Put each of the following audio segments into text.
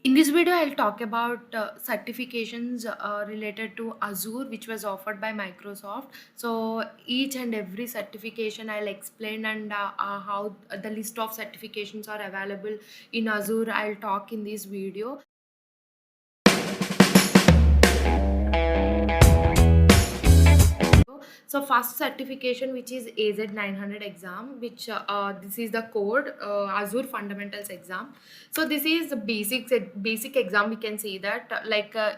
In this video, I'll talk about certifications related to Azure, which was offered by Microsoft. So each and every certification I'll explain, and how the list of certifications are available in Azure, I'll talk in this video. So first certification, which is AZ900 exam, which this is the code, Azure fundamentals exam. So this is the basic exam. We can say that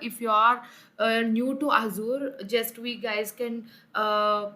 if you are new to Azure, just we guys can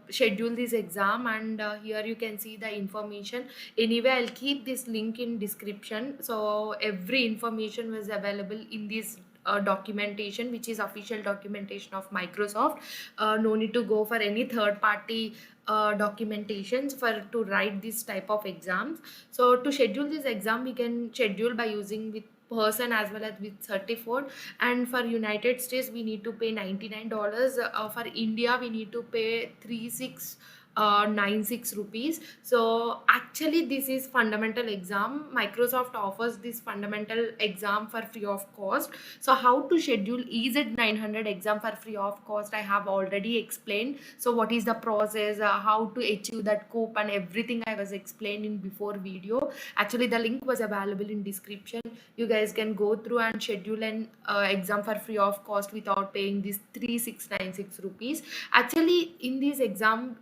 schedule this exam, and here you can see the information. Anyway, I'll keep this link in description, so every information was available in this documentation, which is official documentation of Microsoft. No need to go for any third party documentations for to write this type of exams. So to schedule this exam, we can schedule by using with person as well as with certificate. And for United States, we need to pay $99. For India, we need to pay 3696 rupees. So actually this is fundamental exam. Microsoft offers this fundamental exam for free of cost. So how to schedule EZ900 exam for free of cost, I have already explained. So what is the process, how to achieve that coupon, everything I was explained in before video. Actually the link was available in description. You guys can go through and schedule an exam for free of cost without paying this 3696 rupees. Actually in this exam,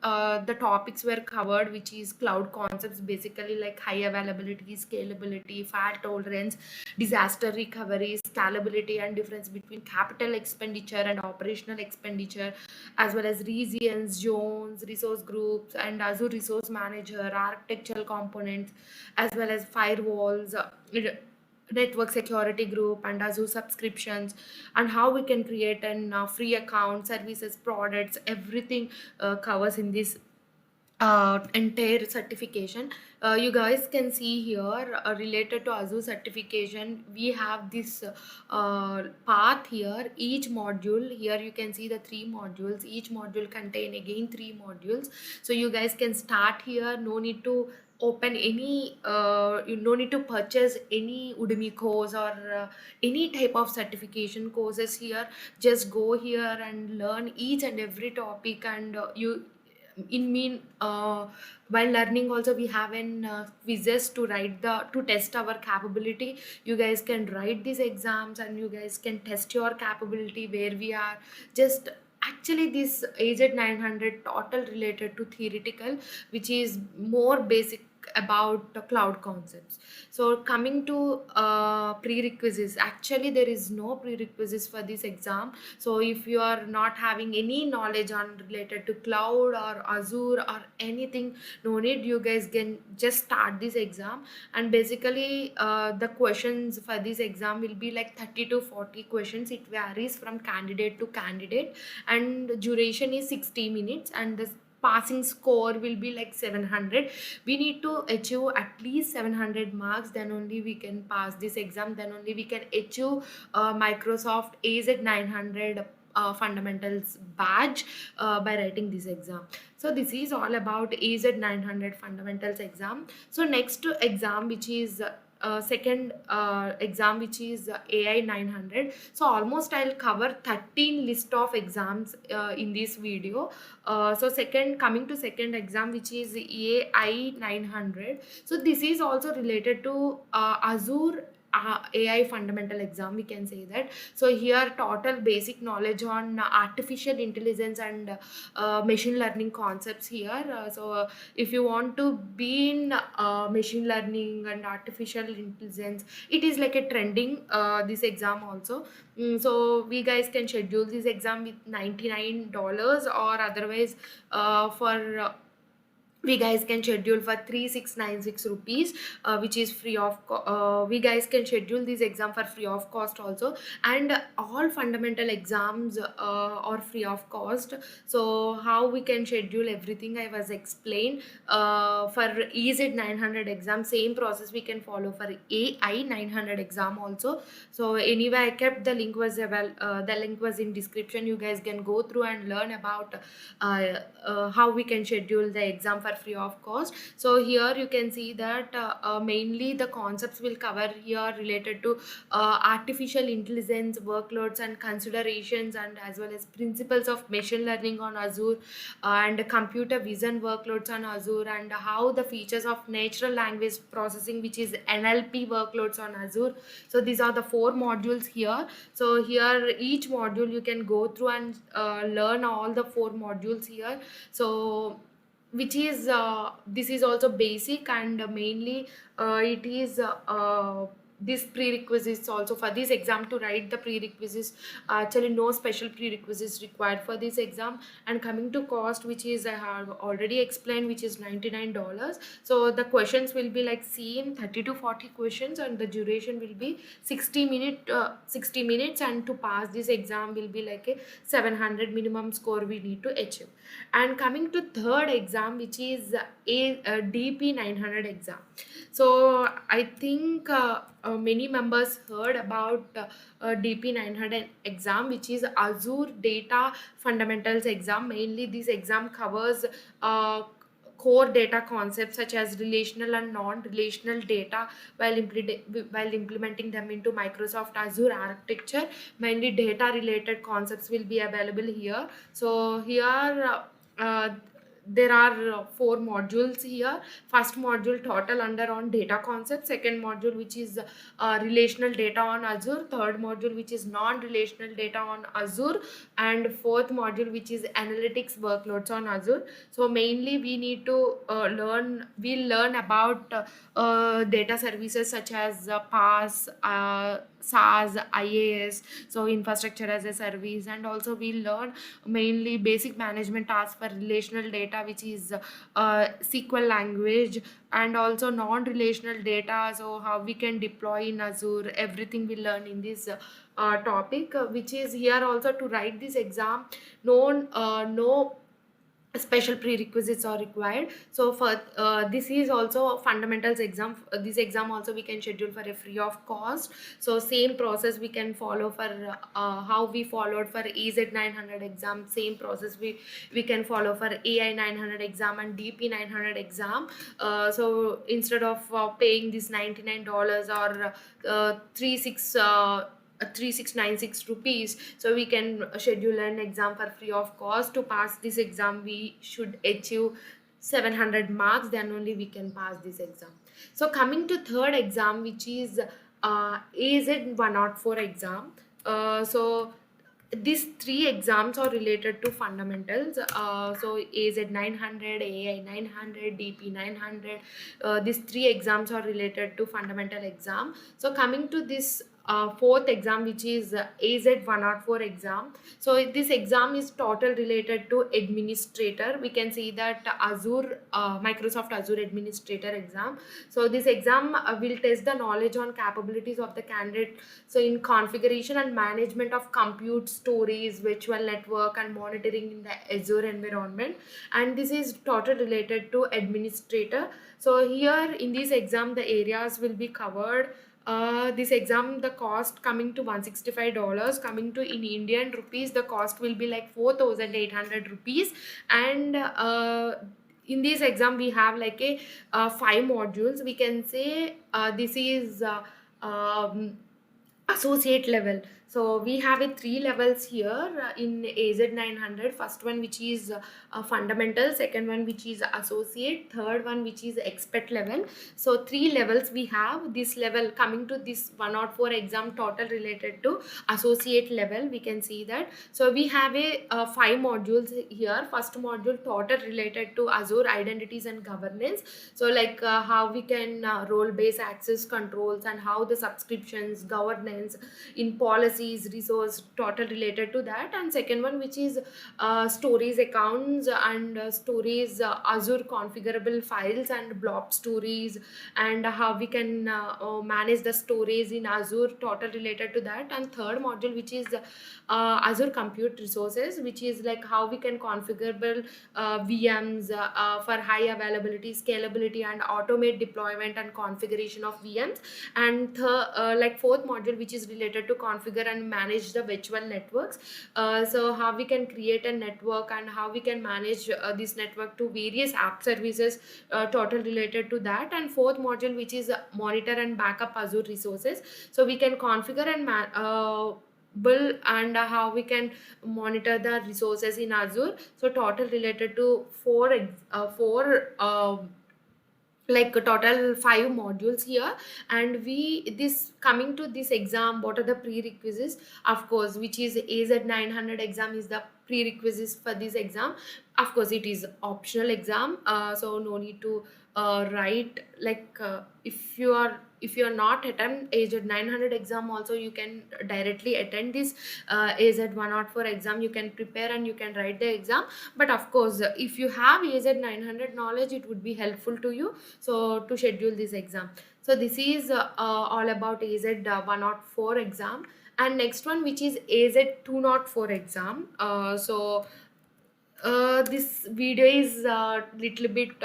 the topics were covered, which is cloud concepts, basically like high availability, scalability, fault tolerance, disaster recovery, scalability, and difference between capital expenditure and operational expenditure, as well as regions, zones, resource groups, and Azure Resource Manager, architectural components, as well as firewalls, network security group, and Azure subscriptions, and how we can create an free account, services, products, everything covers in this entire certification. You guys can see here, related to Azure certification, we have this path here. Each module, here you can see the 3 modules. Each module contain again 3 modules. So you guys can start here. No need to open any you no need to purchase any Udemy course or any type of certification courses here. Just go here and learn each and every topic, and you in mean while learning also we have an quizzes to write the to test our capability. You guys can write these exams and you guys can test your capability where we are. Just actually this AZ900 total related to theoretical, which is more basic about the cloud concepts. So coming to prerequisites, actually there is no prerequisites for this exam. So if you are not having any knowledge on related to cloud or Azure or anything, no need. You guys can just start this exam. And basically the questions for this exam will be like 30 to 40 questions. It varies from candidate to candidate, and duration is 60 minutes, and the passing score will be like 700. We need to achieve at least 700 marks, then only we can pass this exam, then only we can achieve Microsoft AZ900 fundamentals badge by writing this exam. So this is all about AZ900 fundamentals exam. So next exam, which is second exam, which is AI 900. So almost I'll cover 13 list of exams in this video. So coming to second exam, which is AI 900. So this is also related to Azure AI fundamental exam, we can say that. So here total basic knowledge on artificial intelligence and machine learning concepts here. So if you want to be in machine learning and artificial intelligence, it is like a trending this exam also. So we guys can schedule this exam with $99, or otherwise for we guys can schedule for 3696 rupees, which is free of we guys can schedule this exam for free of cost also. And all fundamental exams are free of cost. So how we can schedule everything I was explained. For EZ900 exam, same process we can follow for AI 900 exam also. So anyway, I kept the link was the link was in description. You guys can go through and learn about how we can schedule the exam for for free of cost. So here you can see that mainly the concepts will cover here related to artificial intelligence workloads and considerations, and as well as principles of machine learning on Azure, and computer vision workloads on Azure, and how the features of natural language processing, which is NLP workloads on Azure. So these are the four modules here. So here each module you can go through and learn all the four modules here. So which is this is also basic, and mainly it is this prerequisites also for this exam. To write the prerequisites, actually no special prerequisites required for this exam. And coming to cost, which is I have already explained, which is $99. So the questions will be like same 30 to 40 questions, and the duration will be 60 minutes, and to pass this exam will be like a 700 minimum score we need to achieve. And coming to third exam, which is a DP 900 exam. So I think many members heard about DP 900 exam, which is Azure Data Fundamentals exam. Mainly this exam covers core data concepts such as relational and non-relational data while implementing them into Microsoft Azure architecture. Mainly data related concepts will be available here. So here there are four modules here. First module total under on data concepts, second module which is relational data on Azure, third module which is non-relational data on Azure, and fourth module which is analytics workloads on Azure. So mainly we need to learn about data services such as PaaS, SaaS, IaaS, so infrastructure as a service. And also we learn mainly basic management tasks for relational data, which is SQL language, and also non-relational data, so how we can deploy in Azure. Everything we learn in this topic, which is here also. To write this exam, no special prerequisites are required. So for this is also a fundamentals exam. This exam also we can schedule for a free of cost. So same process we can follow for how we followed for AZ 900 exam. Same process we can follow for AI 900 exam and DP 900 exam. So instead of paying this $99 or 3696 rupees, so we can schedule an exam for free of cost. To pass this exam we should achieve 700 marks, then only we can pass this exam. So coming to third exam, which is AZ 104 exam. So these three exams are related to fundamentals. So AZ 900, AI 900, DP 900, these three exams are related to fundamental exam. So coming to this fourth exam, which is AZ 104 exam. So this exam is total related to administrator. We can see that Azure, Microsoft Azure administrator exam. So this exam will test the knowledge on capabilities of the candidate, so in configuration and management of compute, storage, virtual network, and monitoring in the Azure environment. And this is total related to administrator. So here in this exam the areas will be covered. This exam, the cost coming to $165, coming to in Indian rupees the cost will be like 4,800 rupees. And in this exam we have like a 5 modules. We can say this is associate level. So we have a 3 levels here in AZ 900. First one which is fundamental, second one which is associate, third one which is expert level. So 3 levels we have. This level coming to this 104 exam total related to associate level, we can see that. So we have a 5 modules here. First module total related to Azure identities and governance. So like how we can role based access controls, and how the subscriptions, governance in policies, resource, total related to that. And second one which is stories accounts and stories, Azure configurable files and blob stories, and how we can manage the storage in Azure, total related to that. And third module which is Azure compute resources, which is like how we can configurable VMs for high availability, scalability, and automate deployment and configuration of VMs. And like fourth module which which is related to configure and manage the virtual networks. So how we can create a network and how we can manage this network to various app services, total related to that. And fourth module, which is monitor and backup Azure resources. So we can configure and build and how we can monitor the resources in Azure. So total related to four like a total 5 modules here. And we this coming to this exam, what are the prerequisites? Of course, which is AZ 900 exam is the prerequisites for this exam. Of course, it is optional exam, so no need to write like if you are not attend AZ 900 exam also, you can directly attend this AZ 104 exam. You can prepare and you can write the exam. But of course, if you have AZ 900 knowledge, it would be helpful to you, so to schedule this exam. So this is all about AZ 104 exam. And next one, which is AZ 204 exam. This video is little bit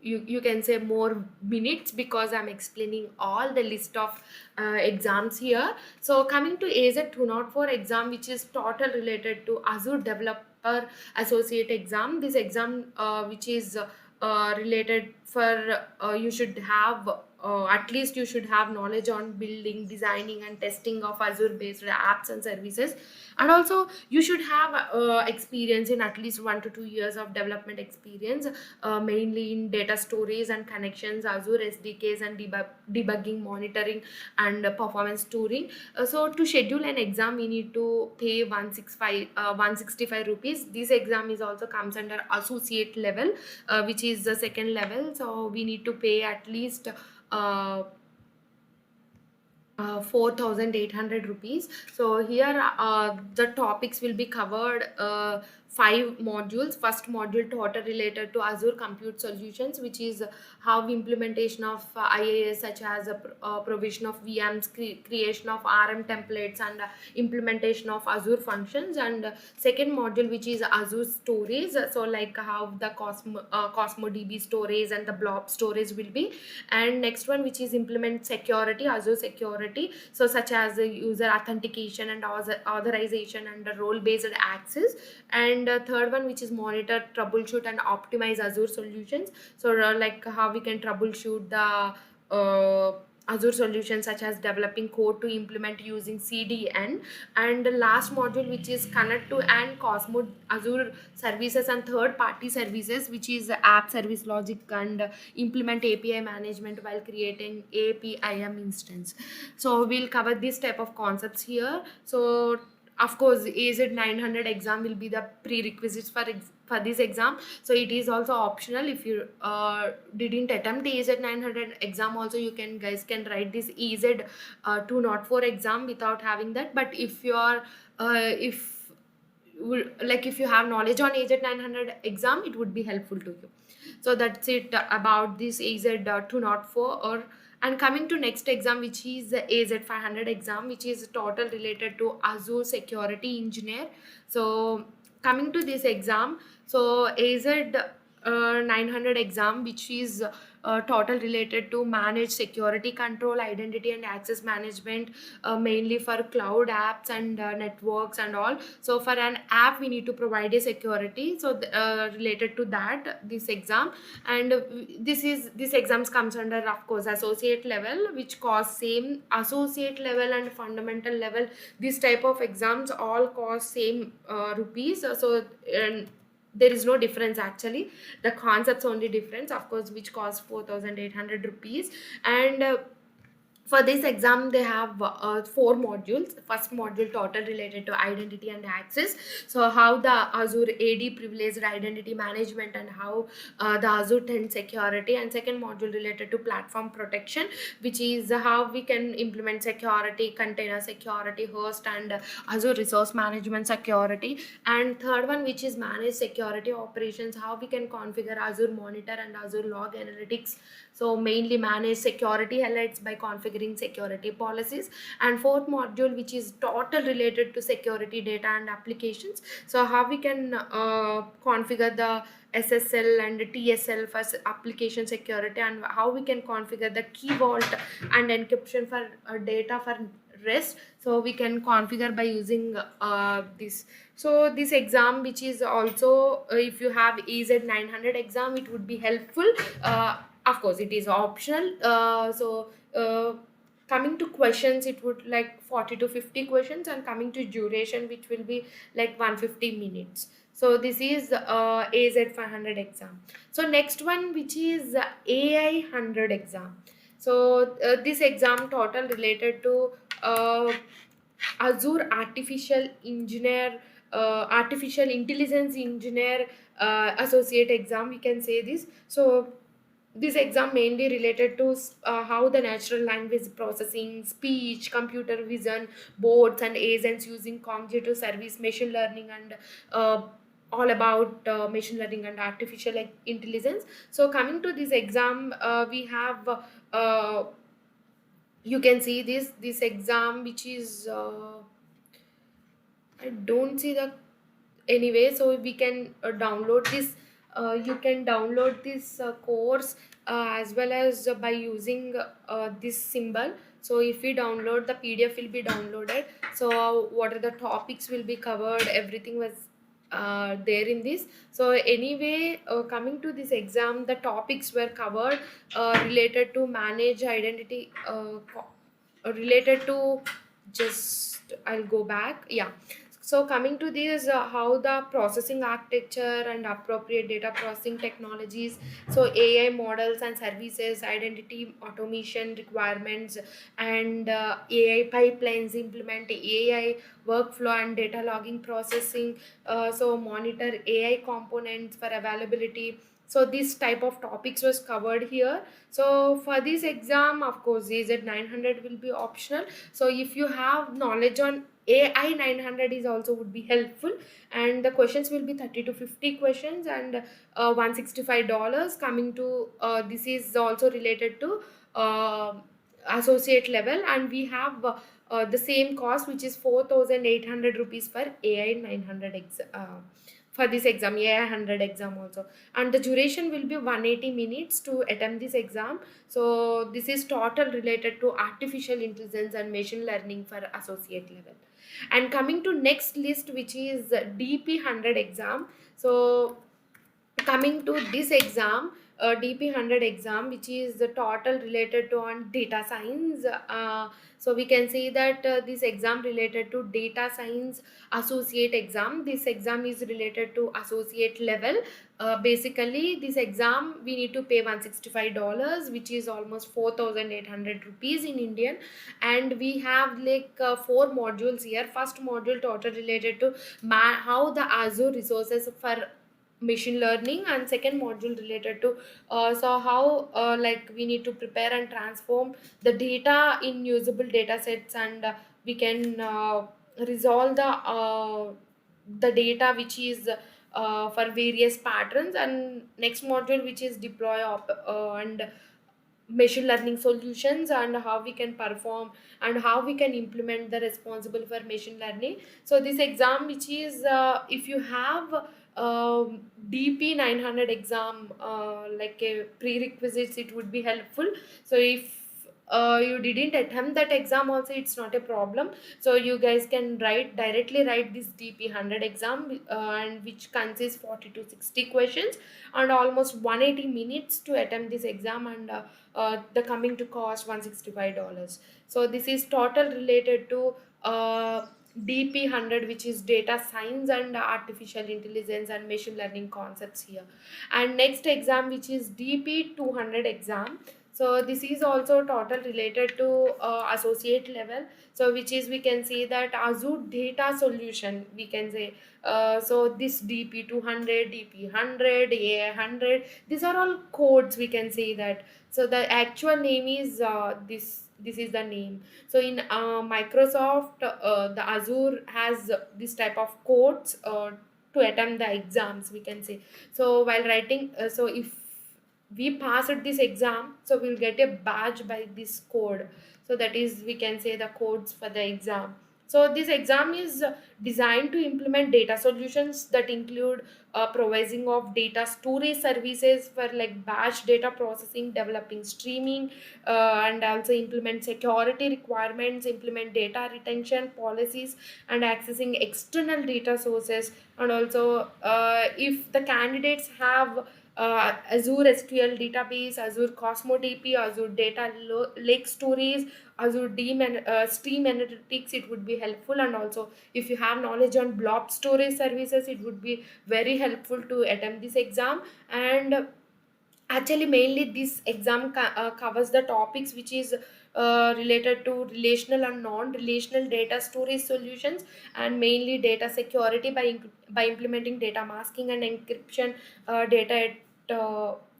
you can say more minutes, because I'm explaining all the list of exams here. So coming to AZ 204 exam, which is total related to Azure Developer Associate exam. This exam which is related for you should have at least you should have knowledge on building, designing and testing of Azure based apps and services. And also you should have experience in at least 1 to 2 years of development experience, mainly in data storage and connections, Azure SDKs and debugging, monitoring and performance touring. So to schedule an exam, we need to pay 165 rupees. This exam is also comes under associate level, which is the second level. So we need to pay at least 4,800 rupees. So here the topics will be covered, 5 modules. First module, total related to Azure Compute Solutions, which is how implementation of IaaS, such as provision of VMs, creation of RM templates and implementation of Azure functions. And second module, which is Azure storage, so like how the Cosmo DB storage and the blob storage will be. And next one, which is implement security, Azure security, so such as the user authentication and authorization and the role based access. And third one, which is monitor, troubleshoot and optimize Azure solutions. So like how we can troubleshoot the Azure solutions, such as developing code to implement using CDN. And the last module, which is connect to and Cosmo Azure services and third party services, which is app service logic and implement API management while creating APIM instance. So we'll cover this type of concepts here. So of course, AZ 900 exam will be the prerequisites for this exam. So it is also optional. If you didn't attempt AZ 900 exam also, you guys can write this AZ 204 exam without having that. But if you are if you have knowledge on AZ 900 exam, it would be helpful to you. So that's it about this AZ 204. And coming to next exam, which is the AZ 500 exam, which is total related to Azure Security Engineer. So coming to this exam, so AZ 900 exam, which is total related to manage security control, identity and access management, mainly for cloud apps and networks and all. So for an app, we need to provide a security, so related to that this exam. And this exams comes under, of course, associate level, which cost same. Associate level and fundamental level, this type of exams all cost same rupees. So there is no difference actually, the concepts only difference, of course, which costs 4,800 rupees. And for this exam, they have 4 modules. First module, total related to identity and access, so how the Azure AD privileged identity management and how the Azure 10 security. And second module related to platform protection, which is how we can implement security, container security, host and Azure resource management security. And third one, which is manage security operations, how we can configure Azure monitor and Azure log analytics. So mainly manage security highlights by configuring configuring security policies, and fourth module which is total related to security data and applications. So how we can configure the SSL and TSL for application security, and how we can configure the key vault and encryption for data for rest. So we can configure by using this. So this exam which is also if you have EZ 900 exam, it would be helpful. Of course it is optional. Coming to questions, it would like 40 to 50 questions, and coming to duration, which will be like 150 minutes. So this is AZ 500 exam. So next one which is AI 100 exam. So this exam total related to Azure artificial intelligence engineer associate exam, we can say this. So this exam mainly related to how the natural language processing, speech, computer vision, bots and agents using cognitive service, machine learning, and all about machine learning and artificial intelligence. So coming to this exam, we have you can see this exam which is I don't see the anyway. So we can download this. You can download this course as well as by using this symbol. So if we download, the PDF will be downloaded. So what are the topics will be covered, everything was there in this. So anyway, coming to this exam, the topics were covered related to manage identity, related to, just I'll go back, yeah. So coming to this, how the processing architecture and appropriate data processing technologies, so AI models and services, identity automation requirements, and AI pipelines, implement AI workflow and data logging processing. So monitor AI components for availability. So this type of topics was covered here. So for this exam, of course, AZ 900 will be optional. So if you have knowledge on AI 900 is also would be helpful, and the questions will be 30 to 50 questions, and $165. Coming to this is also related to associate level, and we have the same cost, which is 4,800 rupees for AI 900 for this exam, AI 100 exam also. And the duration will be 180 minutes to attempt this exam. So this is total related to artificial intelligence and machine learning for associate level. And coming to next list, which is DP 100 exam. So coming to this exam, DP 100 exam, which is the total related to on data science. So we can say that this exam related to data science associate exam. This exam is related to associate level. Basically this exam we need to pay $165, which is almost 4,800 rupees in Indian. And we have like four modules here. First module total related to how the Azure resources for machine learning, and second module related to so how like we need to prepare and transform the data in usable data sets, and we can resolve the data which is for various patterns. And next module which is deploy and machine learning solutions, and how we can perform and how we can implement the responsible for machine learning. So this exam which is if you have DP 900 exam like a prerequisites, it would be helpful. So if you didn't attempt that exam also, it's not a problem. So you guys can directly write this DP 100 exam, and which consists 40 to 60 questions and almost 180 minutes to attempt this exam, and the coming to cost $165. So this is total related to DP 100, which is data science and artificial intelligence and machine learning concepts here. And next exam which is DP 200 exam. So this is also total related to associate level. So which is, we can say that Azure data solution, we can say. So this DP 200, DP 100, AI 100, these are all codes, we can say that. So the actual name is this is the name. So in Microsoft, the Azure has this type of codes to attempt the exams, we can say. So while writing, so if we passed this exam, so we'll get a badge by this code. So that is, we can say, the codes for the exam. So this exam is designed to implement data solutions that include providing of data storage services for like batch data processing, developing streaming, and also implement security requirements, implement data retention policies, and accessing external data sources. And also, if the candidates have Azure SQL database, Azure Cosmo DP, Azure Data Lake Storage, Azure Stream Analytics, it would be helpful. And also, if you have knowledge on blob storage services, it would be very helpful to attempt this exam. And actually, mainly this exam covers the topics which is related to relational and non-relational data storage solutions, and mainly data security by implementing data masking and encryption, data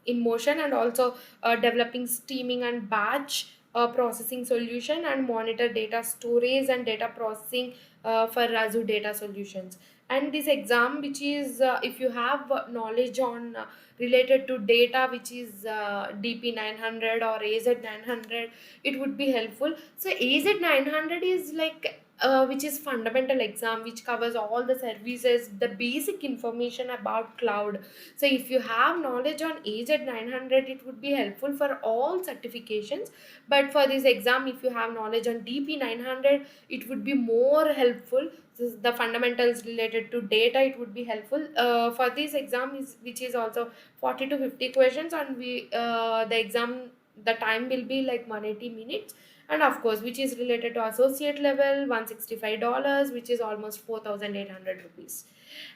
in motion, and also developing streaming and batch processing solution, and monitor data storage and data processing for Azure data solutions. And this exam, which is if you have knowledge on related to data, which is DP 900 or AZ 900, it would be helpful. So AZ 900 is like which is fundamental exam, which covers all the services, the basic information about cloud. So if you have knowledge on AZ 900, it would be helpful for all certifications. But for this exam, if you have knowledge on DP 900, it would be more helpful. The fundamentals related to data, it would be helpful for this exam, is which is also 40 to 50 questions. And the exam, the time will be like 180 minutes. And of course, which is related to associate level, $165, which is almost 4,800 rupees.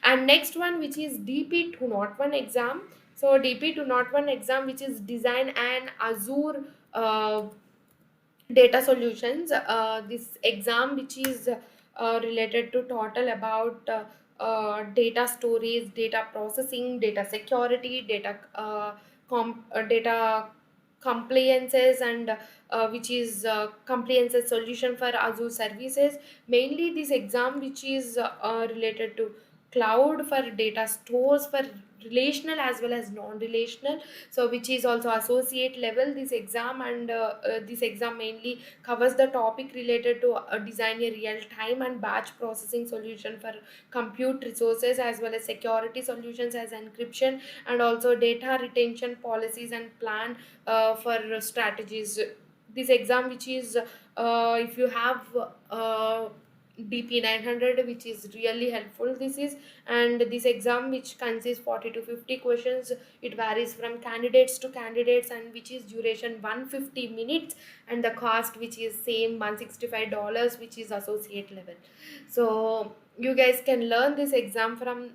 And next one, which is DP 201 exam. So DP 201 exam, which is design and Azure data solutions. This exam, which is related to total about data storage, data processing, data security, data compliances, and which is compliances solution for Azure services. Mainly this exam, which is related to cloud for data stores for relational as well as non-relational. So which is also associate level, this exam. And this exam mainly covers the topic related to design a real time and batch processing solution for compute resources, as well as security solutions as encryption, and also data retention policies and plan for strategies. This exam, which is if you have DP 900, which is really helpful, this is. And this exam, which consists 40 to 50 questions, it varies from candidates to candidates, and which is duration 150 minutes, and the cost, which is same, $165, which is associate level. So you guys can learn this exam from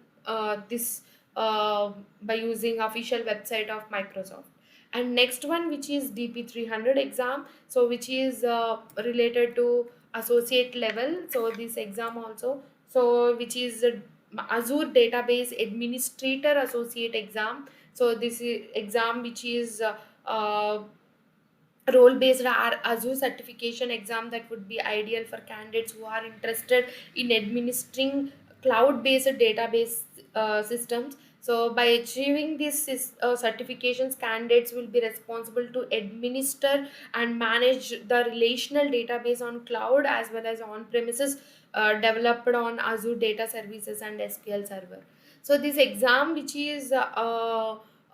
this by using official website of Microsoft. And next one, which is DP 300 exam, so which is related to associate level. So this exam also, so which is Azure database administrator associate exam. So this is exam, which is role based Azure certification exam, that would be ideal for candidates who are interested in administering cloud based database systems. So by achieving these certifications, candidates will be responsible to administer and manage the relational database on cloud as well as on premises developed on Azure data services and SQL server. So this exam, which is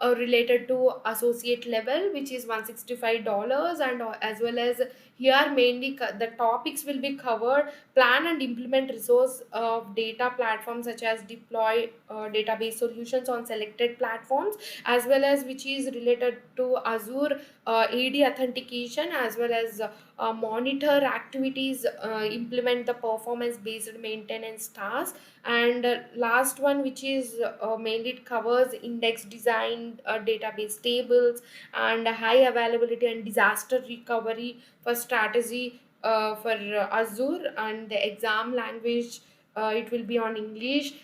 related to associate level, which is $165. And as well as here, mainly the topics will be covered: plan and implement resource of data platforms, such as deploy database solutions on selected platforms, as well as which is related to Azure AD authentication, as well as monitor activities, implement the performance based maintenance tasks. And last one, which is mainly it covers index design, database tables, and high availability and disaster recovery for strategy for Azure. And the exam language, it will be on English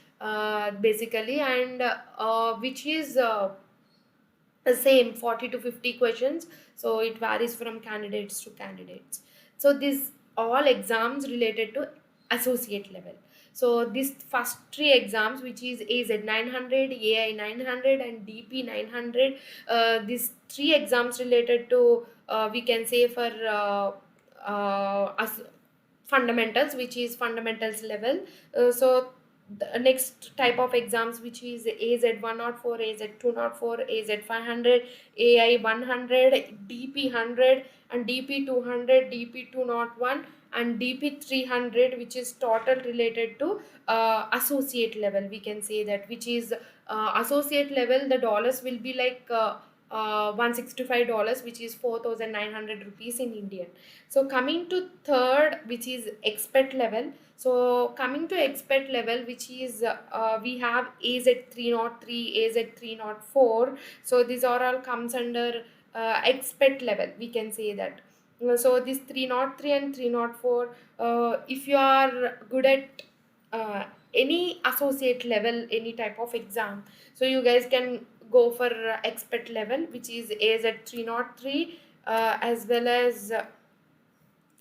basically. And which is the same 40 to 50 questions. So it varies from candidates to candidates. So these all exams related to associate level. So these first three exams, which is AZ 900, AI 900, and DP 900, these three exams related to we can say for as fundamentals, which is fundamentals level. So the next type of exams, which is AZ 104, AZ 204, AZ 500, AI 100, DP 100, and DP 200, DP 201, and DP 300, which is total related to associate level, we can say that, which is associate level. The dollars will be like $165, which is 4,900 rupees in Indian. So coming to third, which is expert level. So coming to expert level, which is we have AZ 303, AZ 304. So these are all comes under expert level, we can say that. So this 303 and 304, if you are good at any associate level, any type of exam, so you guys can go for expert level, which is AZ 303, as well as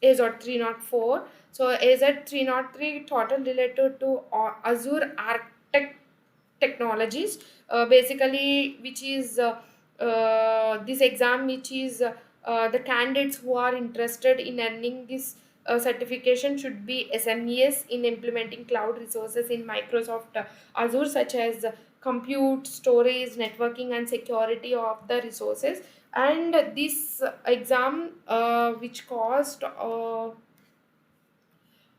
AZ 304. So AZ 303 total related to Azure Architect technologies, basically, which is this exam, which is the candidates who are interested in earning this certification should be SMEs in implementing cloud resources in Microsoft Azure, such as compute, storage, networking, and security of the resources. And this exam, which cost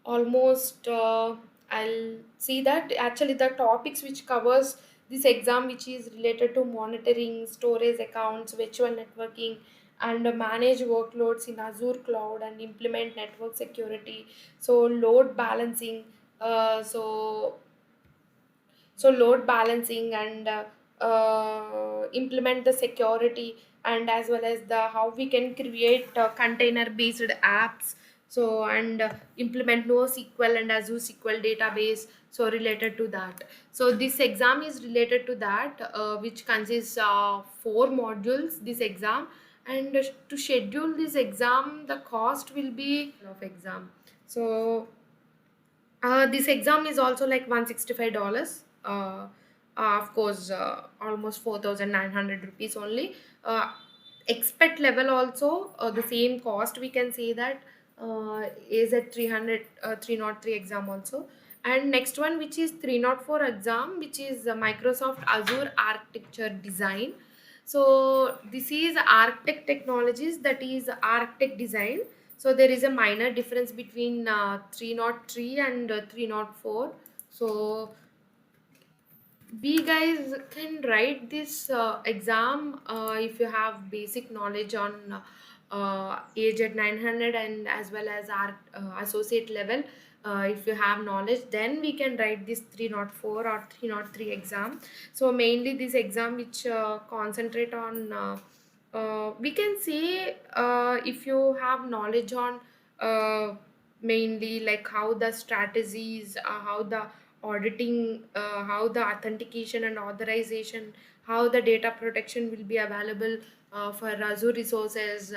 almost I'll see that actually the topics which covers this exam, which is related to monitoring storage accounts, virtual networking, and manage workloads in Azure cloud, and implement network security, so load balancing, so load balancing, and implement the security, and as well as the how we can create container based apps, so and implement NoSQL and Azure SQL database, so related to that. So this exam is related to that, which consists of four modules, this exam. And to schedule this exam, the cost will be of exam. So this exam is also like $165. Of course, almost 4,900 rupees only. Expert level also the same cost. We can say that is at 300, 303 exam also. And next one, which is 304 exam, which is Microsoft Azure Architecture Design. So this is architect technologies, that is architect design. So there is a minor difference between 303 and 304. So we guys can write this exam if you have basic knowledge on age at 900, and as well as our associate level. If you have knowledge, then we can write this 304 or 303 exam. So mainly this exam, which concentrate on we can say, if you have knowledge on mainly like how the strategies, how the auditing, how the authentication and authorization, how the data protection will be available for Azure resources.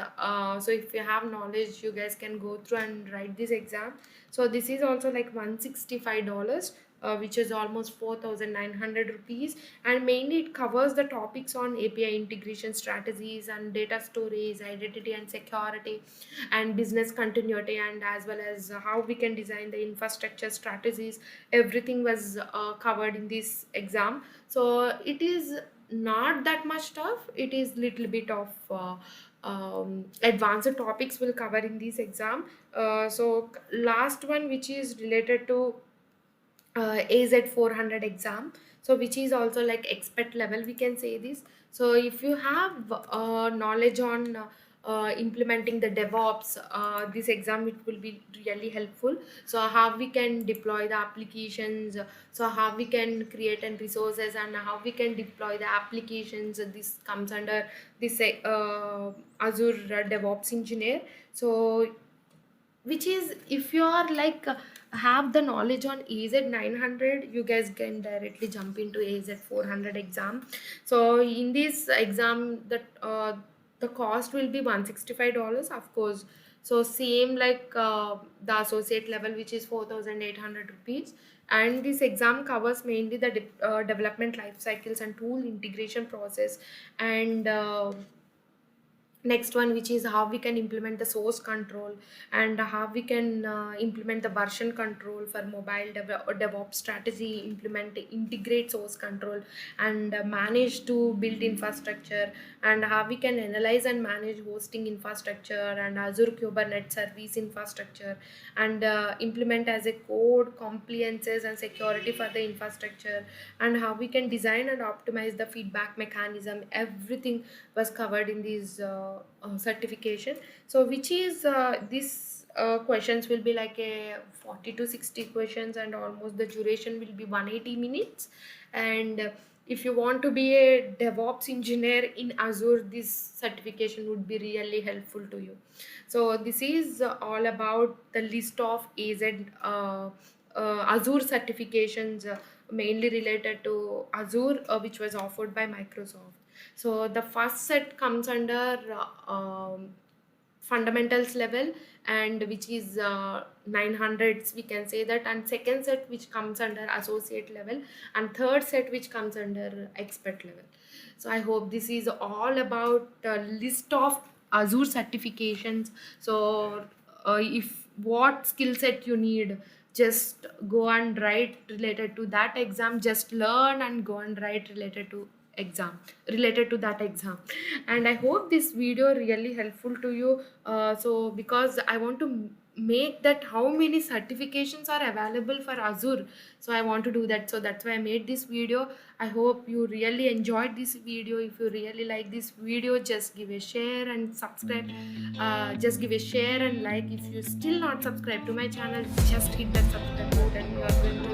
So if you have knowledge, you guys can go through and write this exam. So this is also like $165, which is almost 4,900 rupees. And mainly it covers the topics on API integration strategies, and data storage, identity and security, and business continuity, and as well as how we can design the infrastructure strategies. Everything was covered in this exam. So it is not that much tough, it is little bit of advanced topics will cover in this exam. So last one, which is related to AZ 400 exam, so which is also like expert level, we can say this. So if you have knowledge on implementing the DevOps, this exam it will be really helpful. So how we can deploy the applications, so how we can create and resources, and how we can deploy the applications, this comes under this Azure DevOps engineer. So which is, if you are like have the knowledge on AZ 900, you guys can directly jump into AZ 400 exam. So in this exam, the cost will be $165, of course. So same like the associate level, which is 4,800 rupees. And this exam covers mainly the development life cycles and tool integration process, and Next one, which is how we can implement the source control, and how we can implement the version control for mobile DevOps strategy, implement integrate source control, and manage to build infrastructure, and how we can analyze and manage hosting infrastructure and Azure Kubernetes service infrastructure, and implement as a code compliances and security for the infrastructure, and how we can design and optimize the feedback mechanism. Everything was covered in these certification. So which is this questions will be like a 40 to 60 questions, and almost the duration will be 180 minutes. And if you want to be a DevOps engineer in Azure, this certification would be really helpful to you. So this is all about the list of AZ Azure certifications, mainly related to Azure, which was offered by Microsoft. So the first set comes under fundamentals level, and which is 900s, we can say that, and second set which comes under associate level, and third set which comes under expert level. So I hope this is all about a list of Azure certifications. So if what skill set you need, just go and write related to that exam, just learn and go and write related to that exam. And I hope this video really helpful to you. So because I want to make that how many certifications are available for Azure, so I want to do that. So that's why I made this video. I hope you really enjoyed this video. If you really like this video, just give a share and subscribe. Just give a share and like. If you still not subscribed to my channel, just hit that subscribe button. You are going